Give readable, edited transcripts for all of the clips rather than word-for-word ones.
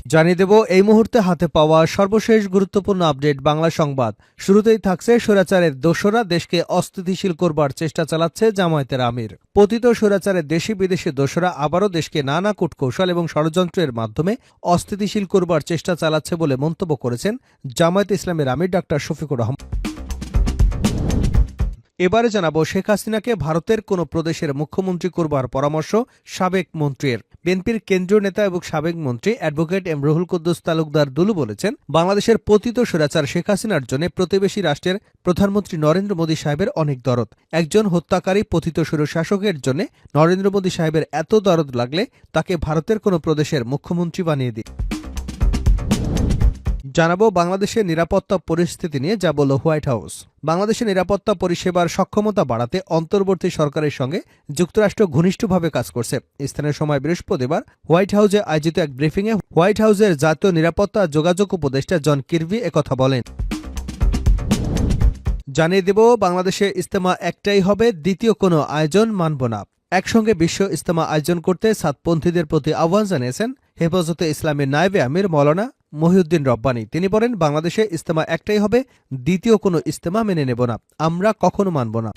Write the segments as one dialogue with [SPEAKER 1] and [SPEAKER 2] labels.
[SPEAKER 1] জানিয়ে দেব এই মুহূর্তে হাতে পাওয়া সর্বশেষ গুরুত্বপূর্ণ আপডেট বাংলা সংবাদ। শুরুতেই থাকছে স্বৈরাচারের দোসররা দেশকে অস্থিতিশীল করবার চেষ্টা চালাচ্ছে জামায়াতের আমির। পতিত স্বৈরাচারের দেশি বিদেশি দোসররা আবারও দেশকে নানা কূটকৌশল এবং ষড়যন্ত্রের মাধ্যমে অস্থিতিশীল করবার চেষ্টা চালাচ্ছে বলে মন্তব্য করেছেন জামায়াতে ইসলামের আমির ডা শফিকুর রহমান। এবারে জানাবো শেখ হাসিনাকে ভারতের কোন প্রদেশের মুখ্যমন্ত্রী করবার পরামর্শ সাবেক মন্ত্রীর। বিএনপির কেন্দ্রীয় নেতা এবং সাবেক মন্ত্রী অ্যাডভোকেট এম রুহুল কুদ্দুস তালুকদার দুলু বলেছেন, বাংলাদেশের পতিত স্বৈরাচার শেখ হাসিনার জন্য প্রতিবেশী রাষ্ট্রের প্রধানমন্ত্রী নরেন্দ্র মোদী সাহেবের অনেক দরদ। একজন হত্যাকারী পতিত স্বৈরশাসকের জন্য নরেন্দ্র মোদী সাহেবের এত দরদ লাগলে তাকে ভারতের কোন প্রদেশের মুখ্যমন্ত্রী বানিয়ে দিন। জানাবো বাংলাদেশের নিরাপত্তা পরিস্থিতি নিয়ে যা বলল হোয়াইট হাউস। বাংলাদেশের নিরাপত্তা পরিষেবার সক্ষমতা বাড়াতে অন্তর্বর্তী সরকারের সঙ্গে যুক্তরাষ্ট্র ঘনিষ্ঠভাবে কাজ করছে। স্থানীয় সময় বৃহস্পতিবার হোয়াইট হাউসে আয়োজিত এক ব্রিফিংয়ে হোয়াইট হাউসের জাতীয় নিরাপত্তা যোগাযোগ উপদেষ্টা জন কির্বি একথা বলেন। জানিয়ে দেব বাংলাদেশে ইজতেমা একটাই হবে, দ্বিতীয় কোনো আয়োজন মানব না। একসঙ্গে বিশ্ব ইজতেমা আয়োজন করতে সাতপন্থীদের প্রতি আহ্বান জানিয়েছেন হেফাজতে ইসলামের নায়েবে আমির মৌলানা মহিউদ্দিন রব্বানী। তিনি বলেন, বাংলাদেশে ইজতেমা একটাই হবে, দ্বিতীয় কোনো ইজতেমা মেনে নেব না, আমরা কখনো মানব না।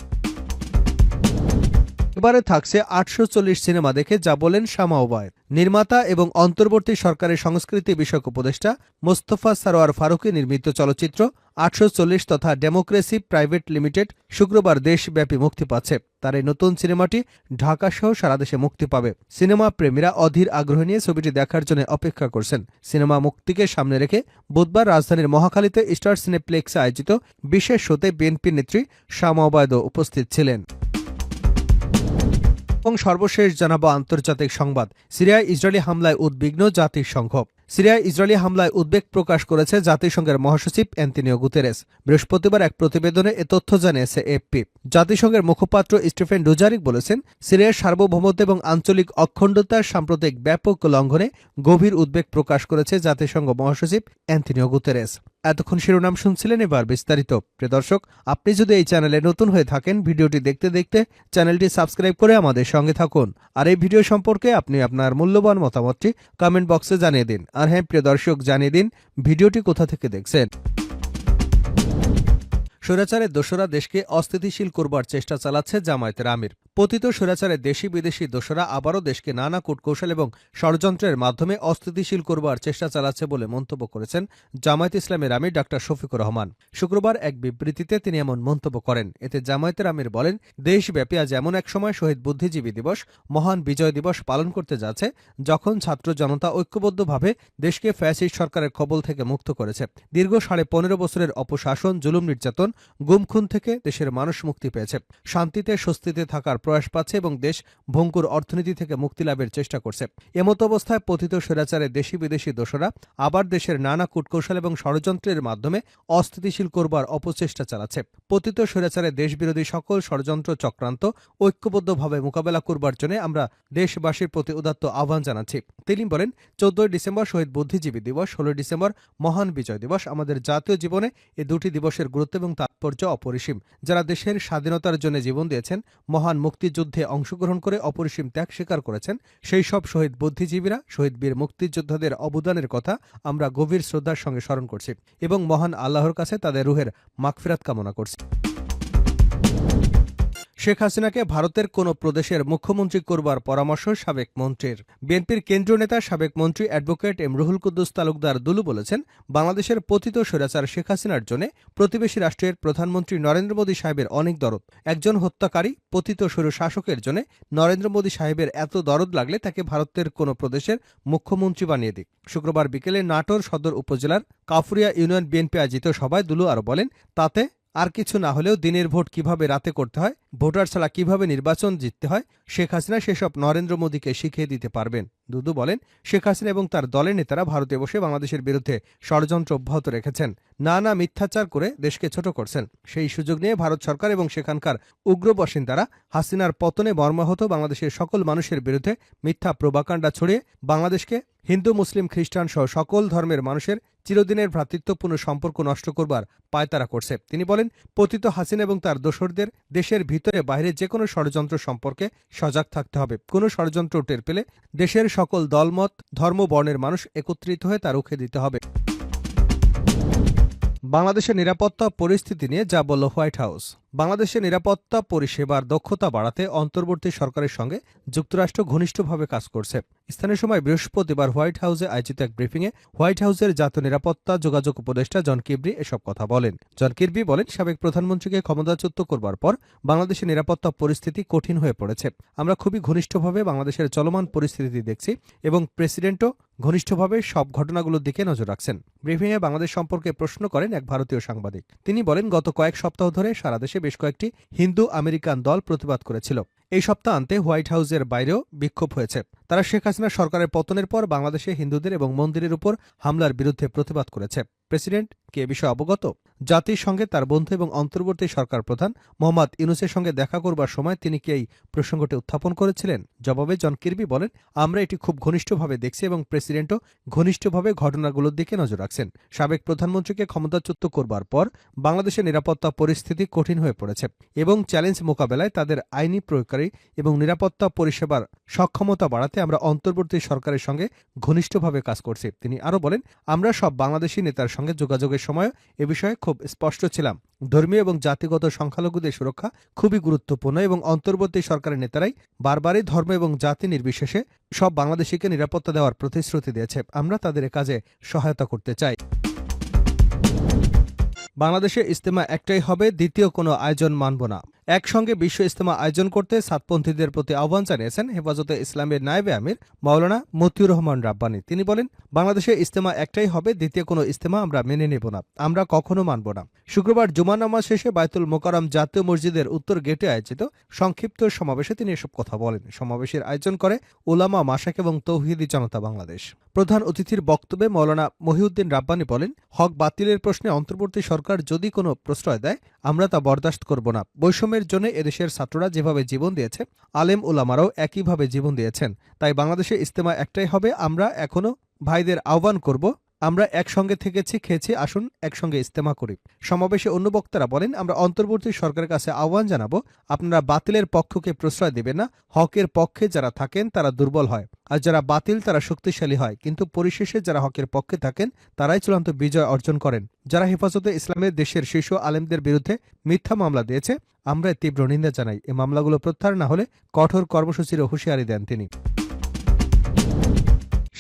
[SPEAKER 1] এবারে থাকছে 840 সিনেমা দেখে যা বলেন শামা ওবায়দ। নির্মাতা এবং অন্তর্বর্তী সরকারের সংস্কৃতি বিষয়ক উপদেষ্টা মোস্তফা সারোয়ার ফারুকী নির্মিত চলচ্চিত্র 840 তথা ডেমোক্রেসি প্রাইভেট লিমিটেড শুক্রবার দেশব্যাপী মুক্তি পাচ্ছে। তার এই নতুন সিনেমাটি ঢাকাসহ সারা দেশে মুক্তি পাবে। সিনেমা প্রেমীরা অধীর আগ্রহ নিয়ে ছবিটি দেখার জন্য অপেক্ষা করছেন। সিনেমা মুক্তিকে সামনে রেখে বুধবার রাজধানীর মহাখালীতে স্টার সিনেপ্লেক্সে আয়োজিত বিশেষ শোতে বিএনপি নেত্রী শামা ওবায়দও উপস্থিত ছিলেন। এবং সর্বশেষ জানাবো আন্তর্জাতিক সংবাদ। সিরিয়ায় ইসরায়েলি হামলায় উদ্বিগ্ন জাতিসংঘ। সিরিয়ায় ইসরায়েলি হামলায় উদ্বেগ প্রকাশ করেছে জাতিসংঘের মহাসচিব অ্যান্তোনিও গুতেরেস। বৃহস্পতিবার এক প্রতিবেদনে এ তথ্য জানিয়েছে এএফপি। জাতিসংঘের মুখপাত্র স্টিফেন ডুজারিক বলেছেন, সিরিয়ার সার্বভৌমত্ব এবং আঞ্চলিক অখণ্ডতার সাম্প্রতিক ব্যাপক লঙ্ঘনে গভীর উদ্বেগ প্রকাশ করেছে জাতিসংঘ মহাসচিব অ্যান্তোনিও গুতেরেস। এতক্ষণ শিরোনাম শুনছিলেন, এবার বিস্তারিত। প্রিয় দর্শক, আপনি যদি এই চ্যানেলে নতুন হয়ে থাকেন, ভিডিওটি দেখতে দেখতে চ্যানেলটি সাবস্ক্রাইব করে আমাদের সঙ্গে থাকুন। আর এই ভিডিও সম্পর্কে আপনি আপনার মূল্যবান মতামতটি কমেন্ট বক্সে জানিয়ে দিন। আর হ্যাঁ প্রিয় দর্শক, জানিয়ে দিন ভিডিওটি কোথা থেকে দেখছেন। স্বৈরাচারের দোসররা দেশকে অস্থিতিশীল করবার চেষ্টা চালাচ্ছে জামায়াতের আমির। পতিত স্বৈরাচারের দেশি বিদেশি দোসররা আবারও দেশকে নানা কূটকৌশল এবং ষড়যন্ত্রের মাধ্যমে অস্থিতিশীল করবার চেষ্টা চালাচ্ছে বলে মন্তব্য করেছেন জামায়াত ইসলামের আমির ডা শফিকুর রহমান। শুক্রবার এক বিবৃতিতে তিনি এমন মন্তব্য করেন। এতে জামায়াতের আমির বলেন, দেশব্যাপী আজ এমন এক সময় শহীদ বুদ্ধিজীবী দিবস, মহান বিজয় দিবস পালন করতে যাচ্ছে, যখন ছাত্র জনতা ঐক্যবদ্ধভাবে দেশকে ফ্যাসিস্ট সরকারের কবল থেকে মুক্ত করেছে। দীর্ঘ 15.5 বছরের অপশাসন, জুলুম, নির্যাতন, গুমখুন থেকে দেশের মানুষ মুক্তি পেয়েছে, শান্তিতে স্বস্তিতে থাকার প্রয়াস পাচ্ছে এবং দেশ ভঙ্গুর অর্থনীতি থেকে মুক্তি লাভের চেষ্টা করছে। এমত অবস্থায় পতিত স্বৈরাচারের দেশি বিদেশি দোসররা আবার দেশের নানা কূটকৌশল এবং ষড়যন্ত্রের মাধ্যমে অস্থিতিশীল করবার অপচেষ্টা চালাচ্ছে। পতিত স্বৈরাচারের দেশবিরোধী সকল ষড়যন্ত্র চক্রান্ত ঐক্যবদ্ধভাবে মোকাবেলা করবার জন্য আমরা দেশবাসীর প্রতি উদাত্ত আহ্বান জানাচ্ছি। তিনি বলেন, 14 ডিসেম্বর শহীদ বুদ্ধিজীবী দিবস, 16 ডিসেম্বর মহান বিজয় দিবস। আমাদের জাতীয় জীবনে এই দুটি দিবসের গুরুত্ব এবং তাৎপর্য অপরিসীম। যারা দেশের স্বাধীনতার জন্য জীবন দিয়েছেন, মহান মুক্তিযুদ্ধে অংশগ্রহণ করে অপরিসীম ত্যাগ স্বীকার করেছেন, সেই সব শহীদ বুদ্ধিজীবীরা, শহীদ বীর মুক্তিযোদ্ধাদের অবদানের কথা আমরা গভীর শ্রদ্ধার সঙ্গে স্মরণ করছি এবং মহান আল্লাহর কাছে তাদের রুহের মাগফিরাত কামনা করছি। শেখ হাসিনাকে ভারতের কোন প্রদেশের মুখ্যমন্ত্রী করবার পরামর্শ সাবেক মন্ত্রীর। বিএনপির কেন্দ্রীয় নেতা সাবেক মন্ত্রী অ্যাডভোকেট এম রুহুল কুদ্দুস তালুকদার দুলু বলেছেন, বাংলাদেশের পতিত স্বৈরাচার শেখ হাসিনার জন্য প্রতিবেশী রাষ্ট্রের প্রধানমন্ত্রী নরেন্দ্র মোদী সাহেবের অনেক দরদ। একজন হত্যাকারী পতিত স্বৈরশাসকের জন্য নরেন্দ্র মোদী সাহেবের এত দরদ লাগলে তাকে ভারতের কোন প্রদেশের মুখ্যমন্ত্রী বানিয়ে দিক। শুক্রবার বিকেলে নাটোর সদর উপজেলার কাফুরিয়া ইউনিয়ন বিএনপি আয়োজিত সভায় দুলু আরও বলেন, তাতে আর কিছু না হলেও দিনের ভোট কিভাবে রাতে করতে হয়, ভোটার ছাড়া কিভাবে নির্বাচন জিততে হয়, শেখ হাসিনা সেসব নরেন্দ্র মোদীকে শিখিয়ে দিতে পারবেন। দুদু বলেন, শেখ হাসিনা এবং তার দলের নেতারা ভারতে বসে বাংলাদেশের বিরুদ্ধে ষড়যন্ত্র অব্যাহত রেখেছেন, নানা মিথ্যাচার করে দেশকে ছোট করছেন। সেই সুযোগ নিয়ে ভারত সরকার এবং সেখানকার উগ্র বাসিন্দারা হাসিনার পতনে মর্মাহত বাংলাদেশের সকল মানুষের বিরুদ্ধে মিথ্যা প্রোপাগান্ডা ছড়িয়ে বাংলাদেশকে হিন্দু, মুসলিম, খ্রিস্টান সহ সকল ধর্মের মানুষের চিরদিনের ভ্রাতৃত্বপূর্ণ সম্পর্ক নষ্ট করবার পায়তারা করছে। তিনি বলেন, পতিত হাসিনা এবং তার দোসরদের দেশের ভিতরে বাইরে যে কোনো ষড়যন্ত্র সম্পর্কে সজাগ থাকতে হবে। কোনো ষড়যন্ত্র টের পেলে দেশের সকল দলমত, ধর্ম, বর্ণের মানুষ একত্রিত হয়ে তা রুখে দিতে হবে। বাংলাদেশের নিরাপত্তা পরিস্থিতি নিয়ে যা বলল হোয়াইট হাউস। বাংলাদেশের নিরাপত্তা পরিষেবার দক্ষতা বাড়াতে অন্তর্বর্তী সরকারের সঙ্গে যুক্তরাষ্ট্র ঘনিষ্ঠভাবে কাজ করছে। স্থানীয় সময় বৃহস্পতিবার হোয়াইট হাউসে আয়োজিত এক ব্রিফিংয়ে হোয়াইট হাউসের জাতীয় নিরাপত্তা যোগাযোগ উপদেষ্টা জন কির্বি এসব কথা বলেন। জন কির্বি বলেন, সাবেক প্রধানমন্ত্রীকে ক্ষমতাচ্যুত করবার পর বাংলাদেশের নিরাপত্তা পরিস্থিতি কঠিন হয়ে পড়েছে। আমরা খুবই ঘনিষ্ঠভাবে বাংলাদেশের চলমান পরিস্থিতি দেখছি এবং প্রেসিডেন্টও ঘনিষ্ঠভাবে সব ঘটনাগুলোর দিকে নজর রাখছেন। ব্রিফিংয়ে বাংলাদেশ সম্পর্কে প্রশ্ন করেন এক ভারতীয় সাংবাদিক। তিনি বলেন, গত কয়েক সপ্তাহ ধরে সারা দেশে বেশ কয়েকটি হিন্দু আমেরিকান দল প্রতিবাদ করেছিল। এই সপ্তাহান্তে হোয়াইট হাউসের বাইরেও বিক্ষোভ হয়েছে। তারা শেখ হাসিনা সরকারের পতনের পর বাংলাদেশে হিন্দুদের এবং মন্দিরের উপর হামলার বিরুদ্ধে প্রতিবাদ করেছে। প্রেসিডেন্ট কি এ বিষয়ে অবগত? জাতিসংঘে তার বন্ধু এবং অন্তর্বর্তী সরকার প্রধান মোহাম্মদ ইউনূসের সঙ্গে দেখা করবার সময় তিনি কি এই প্রসঙ্গটি উত্থাপন করেছিলেন? জবাবে জন কির্বি বলেন, আমরা এটি খুব ঘনিষ্ঠভাবে দেখছি এবং প্রেসিডেন্টও ঘনিষ্ঠভাবে ঘটনাগুলোর দিকে নজর রাখছেন। সাবেক প্রধানমন্ত্রীকে ক্ষমতাচ্যুত করবার পর বাংলাদেশের নিরাপত্তা পরিস্থিতি কঠিন হয়ে পড়েছে এবং চ্যালেঞ্জ মোকাবেলায় তাদের আইনি প্রয়োগকারী এবং নিরাপত্তা পরিষেবার সক্ষমতা বাড়াতে আমরা অন্তর্বর্তী সরকারের সঙ্গে ঘনিষ্ঠভাবে কাজ করছি। তিনি আরও বলেন, আমরা সব বাংলাদেশি নেতার সঙ্গে যোগাযোগের সময় এ বিষয়ে খুব স্পষ্ট ছিলাম। ধর্মীয় এবং জাতিগত সংখ্যালঘুদের সুরক্ষা খুবই গুরুত্বপূর্ণ এবং অন্তর্বর্তী সরকারের নেতারাই বারবারই ধর্ম এবং জাতি নির্বিশেষে সব বাংলাদেশিকে নিরাপত্তা দেওয়ার প্রতিশ্রুতি দিয়েছে। আমরা তাদের কাজে সহায়তা করতে চাই। বাংলাদেশে ইজতেমা একটাই হবে, দ্বিতীয় কোনো আয়োজন মানব না। একসঙ্গে বিশ্ব ইজতেমা আয়োজন করতে সাতপন্থীদের প্রতি আহ্বান জানিয়েছেন হেফাজতে ইসলামের নায়েবে আমির মাওলানা মতিউর রহমান রাব্বানী। তিনি বলেন, বাংলাদেশে ইজতেমা একটাই হবে, দ্বিতীয় কোনো ইজতেমা আমরা মেনে নেব না, আমরা কখনো মানব না। শুক্রবার জুমা নামাজ শেষে বায়তুল মোকাররম জাতীয় মসজিদের উত্তর গেটে আয়োজিত সংক্ষিপ্ত সমাবেশে তিনি এসব কথা বলেন। সমাবেশের আয়োজন করে উলামা, মাশায়েখ এবং তৌহিদি জনতা বাংলাদেশ। প্রধান অতিথির বক্তব্যে মাওলানা মহিউদ্দিন রাব্বানী বলেন, হক বাতিলের প্রশ্নে অন্তর্বর্তী সরকার যদি কোনো প্রশ্রয় দেয় আমরা তা বরদাস্ত করব না। বৈষম্যের জন্য এদেশের ছাত্ররা যেভাবে জীবন দিয়েছে, আলেম ওলামারাও একইভাবে জীবন দিয়েছেন। তাই বাংলাদেশে ইজতেমা একটাই হবে। আমরা এখনো ভাইদের আহ্বান করব, আমরা একসঙ্গে থেকেছি, খেয়েছি, আসুন একসঙ্গে ইজতেমা করি। সমাবেশে অন্য বক্তারা বলেন, আমরা অন্তর্বর্তী সরকারের কাছে আহ্বান জানাবো, আপনারা বাতিলের পক্ষকে প্রশ্রয় দেবেন না। হকের পক্ষে যারা থাকেন তারা দুর্বল হয়, আর যারা বাতিল তারা শক্তিশালী হয়, কিন্তু পরিশেষে যারা হকের পক্ষে থাকেন তারাই চূড়ান্ত বিজয় অর্জন করেন। যারা হেফাজতে ইসলামের দেশের শীর্ষ আলেমদের বিরুদ্ধে মিথ্যা মামলা দিয়েছে, আমরা তীব্র নিন্দা জানাই। এই মামলাগুলো প্রত্যাহার না হলে কঠোর কর্মসূচির হুঁশিয়ারি দেন তিনি।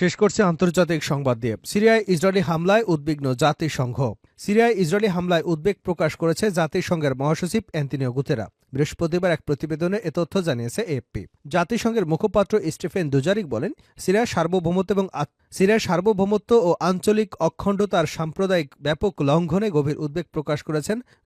[SPEAKER 1] শেষ করছে আন্তর্জাতিক সংবাদ দিয়ে। সিরিয়ায় ইসরায়েলি হামলায় উদ্বিগ্ন জাতিসংঘ। সিরিয়ায় ইসরায়েলি হামলায় উদ্বেগ প্রকাশ করেছে জাতিসংঘের মহাসচিব অ্যান্তোনিও গুতেরা। বৃহস্পতিবার এক প্রতিবেদনে এ তথ্য জানিয়েছে এএফপি। জাতিসংঘের মুখপাত্র স্টিফেন দুজারিক বলেন, সিরিয়ার সার্বভৌমত্ব ও আঞ্চলিক অখণ্ডতার সাম্প্রদায়িক ব্যাপক লঙ্ঘনে গভীর উদ্বেগ প্রকাশ করেছেন